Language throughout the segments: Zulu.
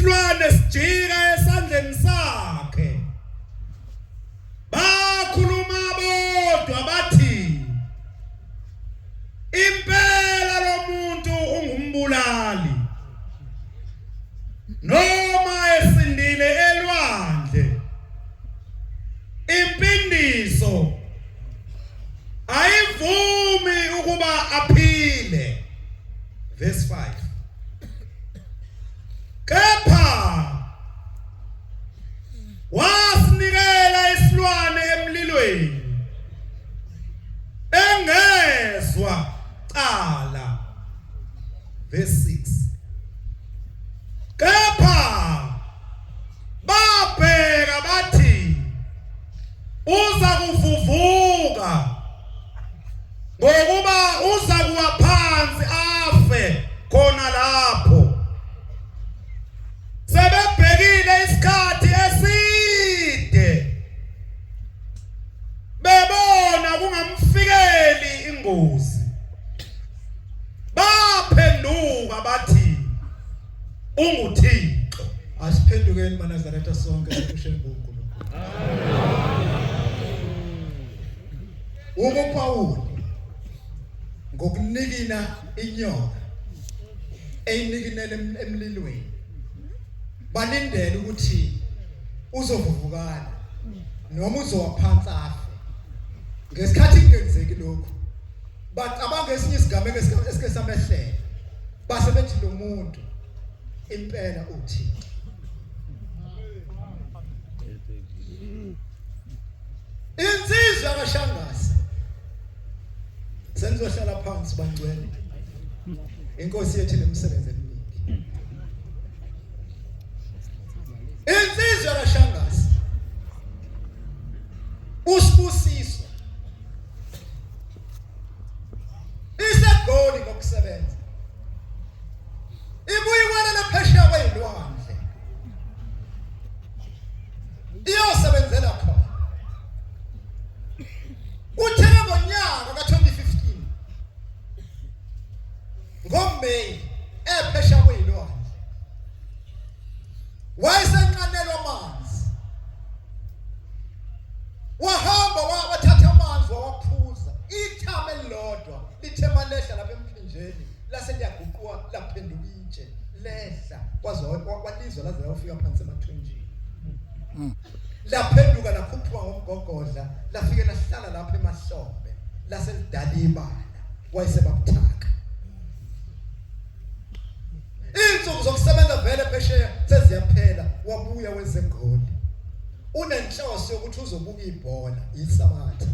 isilwane sijika esandleni sakhe. Bakhuluma bodwa bathi impela lo muntu ungumbulali. Noma esindile elwandle impindiso ayivumi ukuba aphile. Verse 5. Kepha wasinikela isilwane emlilweni engezwa cala. Verse 6. Kepha babheka bathi uza kuvuvuka ngokuba uza kuwa phansi afe khona lapho. Sebebhekile isikhathi eside bebona kungamfikeli ingozi. Baphenduka bathi unguThixo. Asiphendukeni maNazaretha sonke sikushe kuNkulunkulu. UPawuli ngokunikina inyoka eyinikinele emlilweni balindele ukuthi uzovuvukana noma uzowaphansi afe. Ngesikhathi kungenzeki lokho bacabanga esinye isigameko esike samehlela base bethi lo muntu impela uThixo. Insizwa kaShangazi senzohlala phansi bangcwele. Inkosi yethu nemsebenzi eminingi. Insizwa kaShangazi uSibusiso isegoli ngokusebenza. Ibuyikwalela phesheya kwezilwandle. Iyosebenzela khona. Uthena ngonyaka ka2015 ngoMeyi ephesheya kwezilwandle. Wayesenqanelwa amanzi. Wahamba wathatha amanzi wawaphuza. Ithama elilodwa lithe malehla lapha emphinjeni lase liyaguqwa laphenduka intshe lehla kwalizwa laze layofika phansi emathunjini. Laphenduka lakhuphuka ngomgogodla lafike lahlala lapha emahlombe lase lidala ibala wayesebabuthaka. Insuku zokusebenza vele phesheya seziyaphela wabuya wezegoli. Unenhloso yokuthi uzobuka ibhola iSabatha.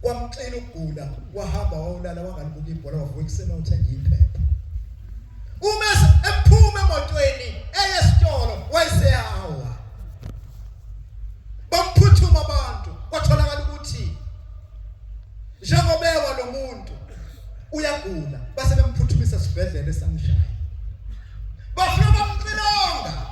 Kwamxina ukugula wahamba wawulala wangalibuka ibhola wavuka ekuseni uthenga iphepha. Uma ephuma emotweni eyesitolo wayeseyawa. Bamphuthuma abantu kwatholakala ukuthi njengobewa lo muntu uyagula base bemphuthumisa esibhedlela eSangishaya. Bafika bamxilonga.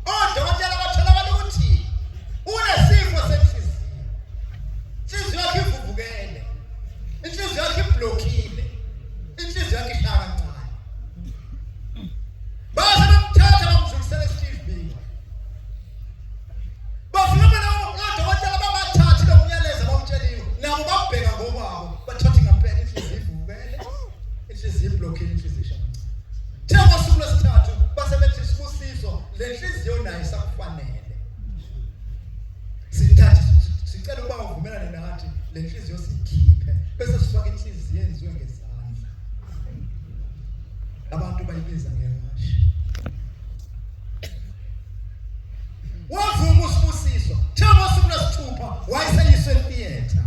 Odokotela batholakala ukuthi unesifo senhliziyo. Inhliziyo yakhe ivuvukele. Inhliziyo yakhe iblokile. Inhliziyo yakhe ishaya kancane. Base bamthatha bamdlulisela eSteve. Bafika nabo odokotela babathatha lo myalezo bawutsheliwe. Nabo babheka ngokwabo bathatha ngempela inhliziyo ivuvukele. Inhliziyo iblokile inhliziyo ishaya kancane. Thema usuku lwesithathu base bethi Sibusiso le nhliziyo nayo isakufanele. Sithatha sicela ukuba uvumelane nathi le nhliziyo sikhiphe bese sifaka inhliziyo enziwe ngezandla. Abantu bayibiza ngewashi. Wavuma uSibusiso thema usuku lwesithupha wayeseyiswe theater.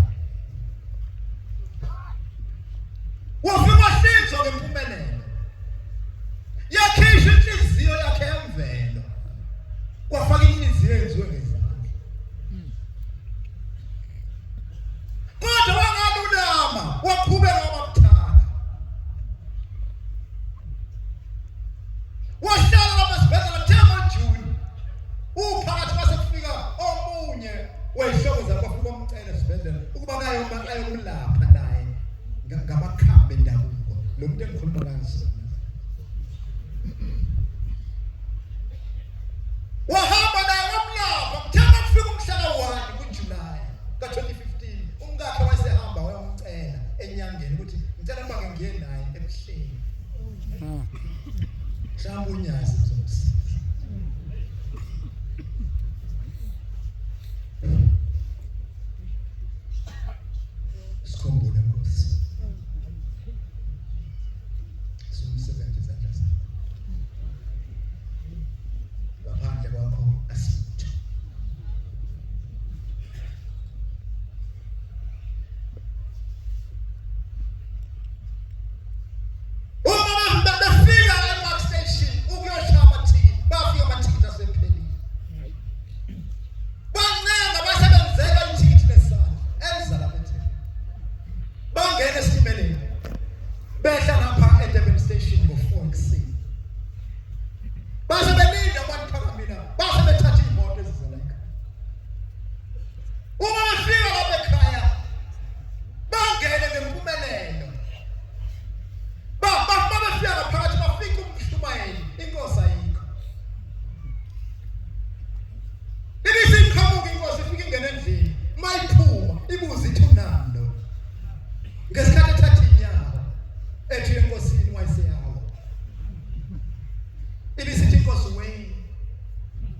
Wafika wahlinzwa ngempumelelo. Yakhisha inhliziyo yakhe yemvelo. Kwafaka inhliziyo enziwe ngezandla. Kodwa wangalulama waqhubeka wabuthaka. Wahlala lapha esibhedlela thema June. Uphakathi base kufika omunye wezihloko zabafika umcela esibhedlela ukuba kayokulapha naye ngamakhambi endabuko. Lo muntu engikhuluma kanzima. mhlawumbe unyazi uzomsiza. Sikhumbule Nkosi. Sumsebenzi izandla zakho. Ngaphandle kwakho asitho.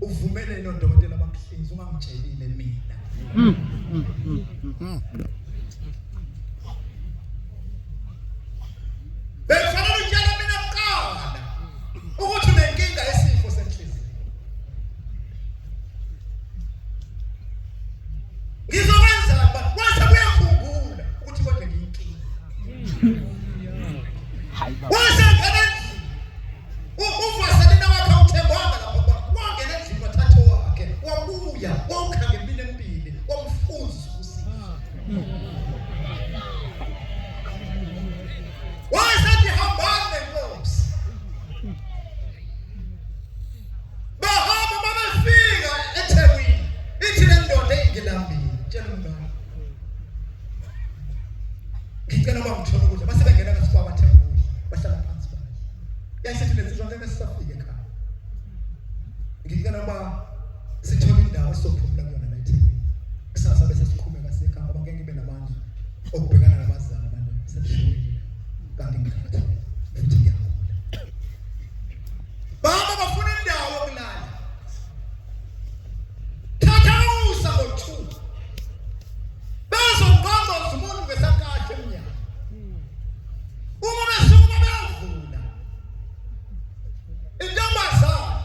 Uvumele nodokotela bakuhlinza ungangitshelile mina. Befanele utshela mina kuqala ukuthi unenkinga yesifo senhliziyo. Ngizokwenza wathi uyakhumbula ukuthi kodwa ngiyinkinga. Wathi ngene uvasele nawakhe uthembanga lapha. Wangena endlini wathatha wakhe. Wabuya wawukhanga empilweni wamfuza usizo. Wathi hambane Nkosi. Bahamba babefika eThekwini. Ithi le ndoda engilambile. Tshela umngane. Ngicela bangithola ukudla. Base bengena ngasikwaba bathenga ukudla. Bahlala phansi bathi. Yasithi lezizwe ngeke sisafike ekhaya. Ngicela ba sithola indawo sophumula kuyona la eThekwini. Kusasa bese siqhubeka sikhamba ngoba ngeke ibe namandla okubhekana nabazali abantu. Sesishiyile. Kanti ngikhathi futhi ngiyagula. Baba bafuna indawo yokulala. Thatha usa ngo2. Bazonqonqoza umuntu ngesakade emnyama. Uma besukuma beyavula. Intombazana.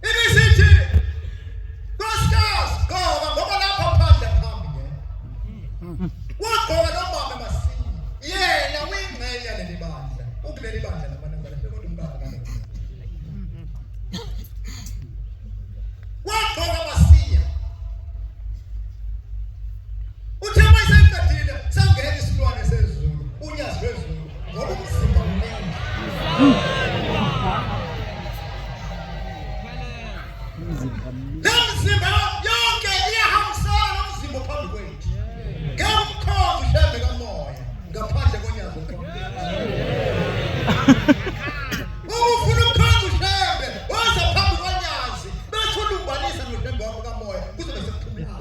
Ibisithi Nkosikazi ngoba lapha phandle phambi nge. Wagqoka nomama masini. Yena uyingxenye leli bandla. Ukuleli bandla labantu kodwa umbaba kana. Wagqoka masiya. Uthe mayiseqedile sangena isilwane sezulu, unyazi wezulu ngoba umzimba mningi. Umzimba yonke iyahambisana nomzimba phambi kwethu. Ngemkhonto ushembe kamoya ngaphandle konyazi wonke. Ufuna umkhonto ushembe waza phambi konyazi bese ulumbanisa noshembe wakho kamoya kuze bese kuphumula.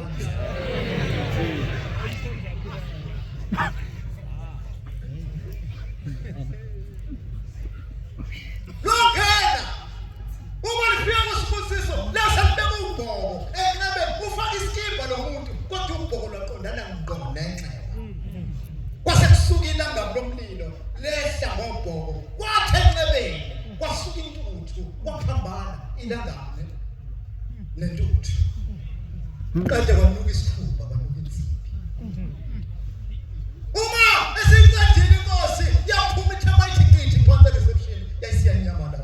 Longena uma lifika kusibusiso lase libeka umbhoko enqebe ufaka isikimba lomuntu kodwa umbhoko lwaqondana ngqo nenxeba. Kwase kusuka ilanga lomlilo lehla ngobhoko kwathi enxebeni kwasuka intuthu kwaphambana ilangane nentuthu. Kade kwanuka isifuba kwanuka insimbi. Uma esincedini Nkosi yaphuma ithema ithi phansi reception yayisiyanyamala.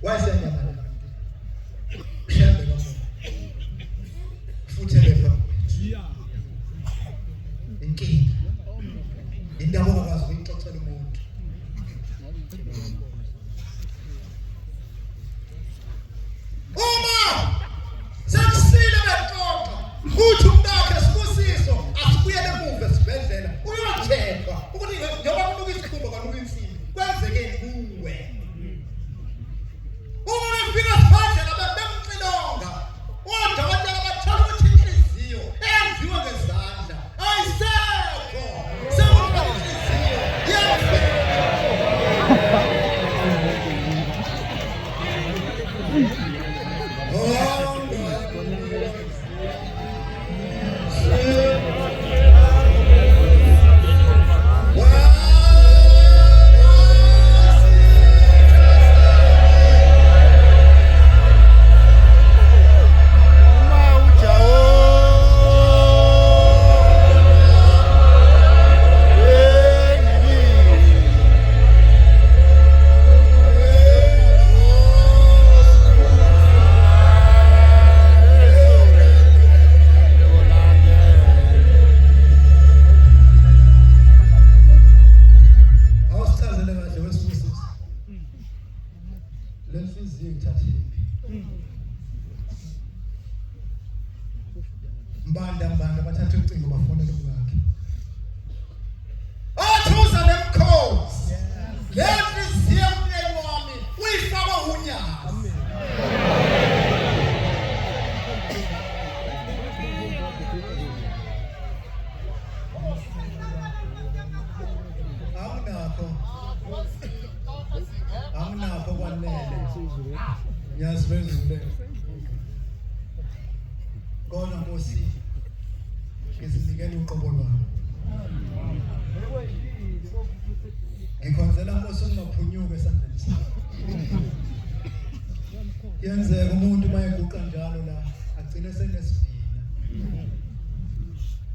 Wayisiyanyamala. Shembe kamoya. Futhi lefa. Inkinga. Indawo akazi uyixoxela umuntu. Uma mbanda bathatha ucingo bafonela umkakhe. Athusa nemkhosi. Lenhliziyo umyeni wami uyifaka unyazi. Anginakho kwanele. Ngiyazivezile. Kona Nkosi. Ngizinikele uqobo lwami. Ngikhonzela Nkosi ungaphunyuka esandleni sakho. Yenzeka umuntu mayeguqa njalo la agcine senesidina.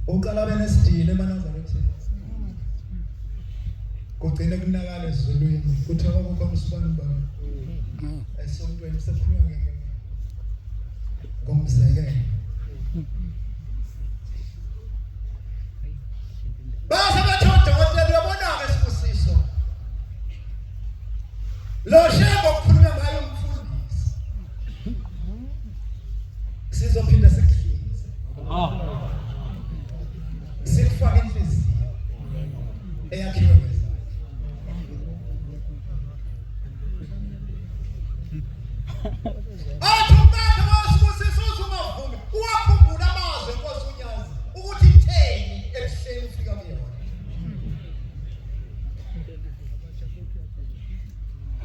Uqala benesidina eManazareth. Kugcine kunakala ezulwini kuthiwa kukho umsibani bani esontweni sekhulunywa ngomzekelo base bathoda kodwa uyabona-ke Sibusiso lo shebo okukhulunywa ngayo umfundisi sizophinda sikuhlize sikufake inhliziyo eyakhiwe athi umkakhe waSibusiso uzumavumi uwakhumbula amazwi enkosi uNyazi ukuthi itheni ebuhleni ufika kuyona.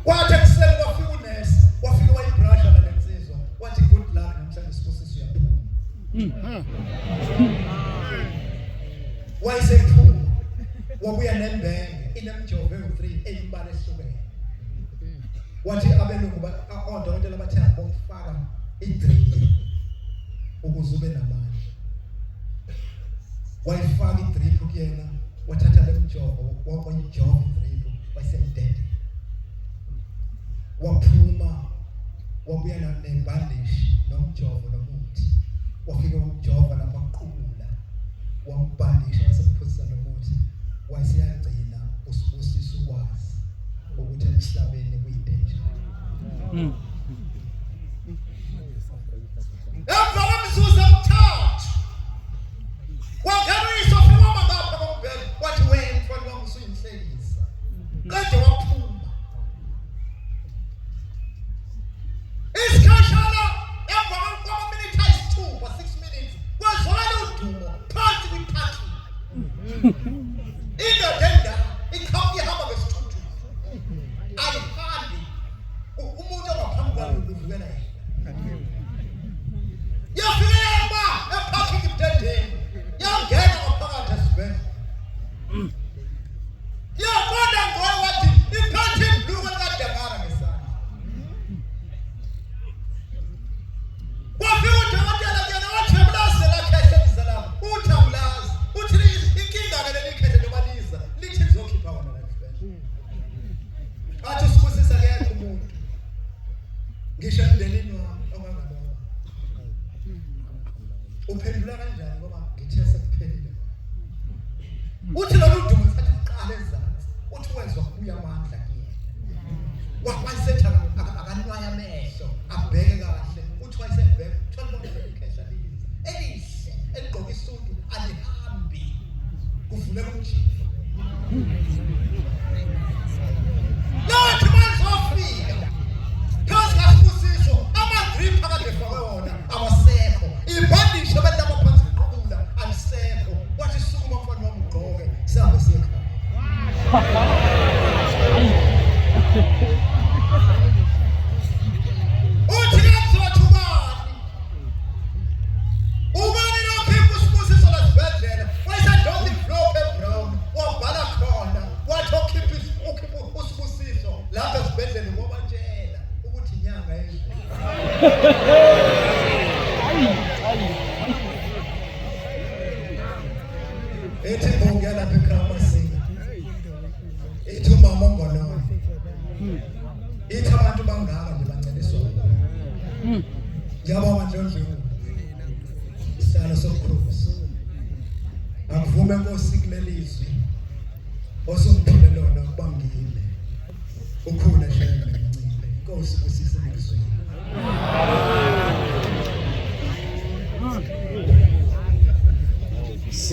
Kwathi ekuseni kwafika unesi wafika wayibrasha la lensizwa wathi good luck namhlanje Sibusiso uyaphuma. Wayesephuma wabuya nembenge inemjovo ewu3 eyibala ehlukene. Wathi abelungu odokotela bathe bokufaka idrip ukuze ube namandla. Wayifaka idrip kuyena wathatha lemjovo wayijova idrip wayisemdede. Waphuma wabuya nebandage nomjovo nomuthi. Wafika umjova lapha kuqhula wambandisha wasephuza nomuthi wayesiyagcina uSibusiso ukwazi ukuthi emhlabeni kuyidenja. Emva kwemizuzu emithathu kwaNgariso ufika ngapha kombhede wathi wena mfana wami usuyinhlekisa. Kade waphuma. Isikhashana emva kwamaminithi ayisithupha 6 minutes kwazwakala udumo phansi kwiphakhi. Indoda endala ikhawuye ihamba ngesithuthu. Ayihambi umuntu ongaphambi kwayo uvukela yena. Yafika ephakhi ibudendeni yangena ngaphakathi esibhedlela. Yabona ngoye wathi iphathi ibhluku elikadangara ngesandla. Wafika udokotela yena wathi abulazela khehle izalama uthi awulazi uthi inkinga leli khehle noma liza lithi lizokhipha wona la esibhedlela. Athi Sibusisa kuyekho umuntu ngisho emndenini wami ongangaloba uphendula kanjani ngoba ngithe sekuphelile. Uthi lolu dumo sathi uqala ezansi uthi wezwa kubuya amandla kuyena. Wayesetha akanwaya amehlo abheke kahle uthi wayesebheka thola bona ikhehla liza elihle eligqoka isudu alihambi kuvule umjifo. Lathi bazofika phansi kaSibusiso amadrip akade efakwe wona awasekho ibhandisho abantaba phansi qoqula alisekho wathi sukuma mfana wami ugqoke sihambe siye ekhaya. Uthi kazothi ubani nokhipha uSibusiso la sibhedlela wayesadonsa imhlophe ebrown wabhala khona wathi okhipha uSibusiso lapha esibhedlela ngobatshela ukuthi inyanga yedlule. Ethi bonke lapha ekhaya masinga. Ethi umama ongonono. Ethi abantu bangaka nje banceliswa. Ngiyabonga Mdluli. Isalo somkhosi. Akuvume Nkosi kulelizwi. Osomphile lona ubangile. Ukhona shenge ngincile. Nkosi Sibusisa elizweni.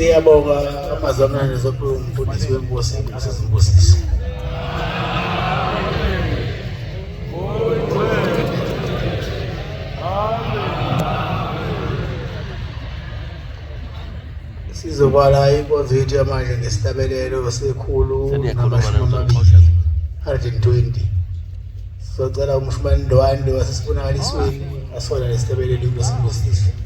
Siyabonga amazamane zopho umfundisi wenkosi usezimbusisi. Sizobala inkonzo yethu yamanje ngesitabelelo sekhulu nama-120. Sizocela umshumani Ndwandwe wasesibonakalisweni asifona lesitabelelo usezimbusisi.